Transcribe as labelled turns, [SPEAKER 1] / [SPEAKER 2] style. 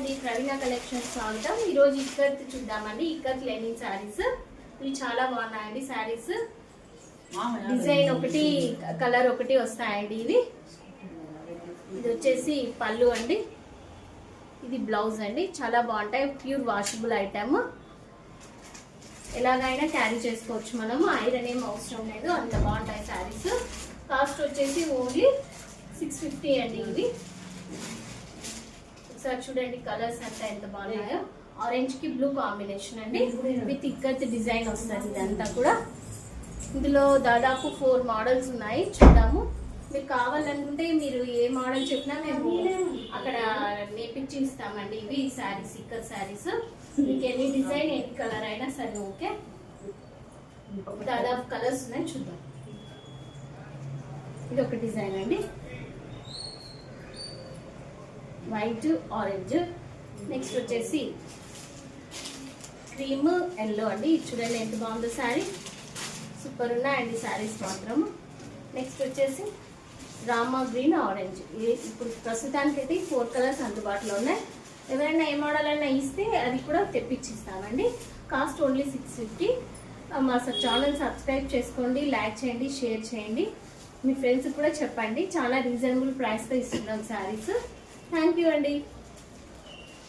[SPEAKER 1] అండి, ప్రవీణ కలెక్షన్ స్వాగతం. ఈరోజు ఇక్కత్ చూద్దామండి. ఇక్కత్ లెనిన్ శారీస్ ఇవి చాలా బాగున్నాయండి. శారీస్ డిజైన్ ఒకటి కలర్ ఒకటి వస్తాయండి. ఇది వచ్చేసి పళ్ళు అండి, ఇది బ్లౌజ్ అండి. చాలా బాగుంటాయి, ప్యూర్ వాషబుల్ ఐటమ్. ఎలాగైనా క్యారీ చేసుకోవచ్చు మనము, ఐరన్ ఏం అవసరం లేదు, అంత బాగుంటాయి శారీస్. కాస్ట్ వచ్చేసి ఓన్లీ 650 అండి. ఇవి ఒకసారి చూడండి, కలర్స్ అంతా ఎంత బాగున్నాయో. ఆరెంజ్ కి బ్లూ కాంబినేషన్ అండి, విత్ ఇక్కత్ డిజైన్ వస్తుంది. ఇదంతా కూడా ఇందులో దాదాపు 4 మోడల్స్ ఉన్నాయి, చూద్దాము. మీరు కావాలనుకుంటే మీరు ఏ మోడల్ చెప్పినా మేము అక్కడ నేర్పించి ఇస్తామండి. ఇవి శారీస్, ఇక్కత్ శారీస్. మీకు ఎన్ని డిజైన్ ఎన్ని కలర్ అయినా సరే ఓకే. దాదాపు కలర్స్ ఉన్నాయి, చూద్దాం. ఇది ఒక డిజైన్ అండి, వైట్ ఆరెంజ్. నెక్స్ట్ వచ్చేసి క్రీమ్ ఎల్లో అండి. చూడండి ఎంత బాగుందో శారీ, సూపర్ ఉన్నాయండి శారీస్ మాత్రం. నెక్స్ట్ వచ్చేసి రామా గ్రీన్ ఆరెంజ్. ఇప్పుడు ప్రస్తుతానికి అయితే 4 కలర్స్ అందుబాటులో ఉన్నాయి. ఎవరైనా ఏ మోడల్ అయినా ఇస్తే అది కూడా తెప్పించిస్తామండి. Cost only 650. మా ఛానల్ సబ్స్క్రైబ్ చేసుకోండి, లైక్ చేయండి, షేర్ చేయండి, మీ ఫ్రెండ్స్ కూడా చెప్పండి. చాలా రీజనబుల్ ప్రైస్తో ఇస్తున్నాం శారీస్. థ్యాంక్ యూ అండి.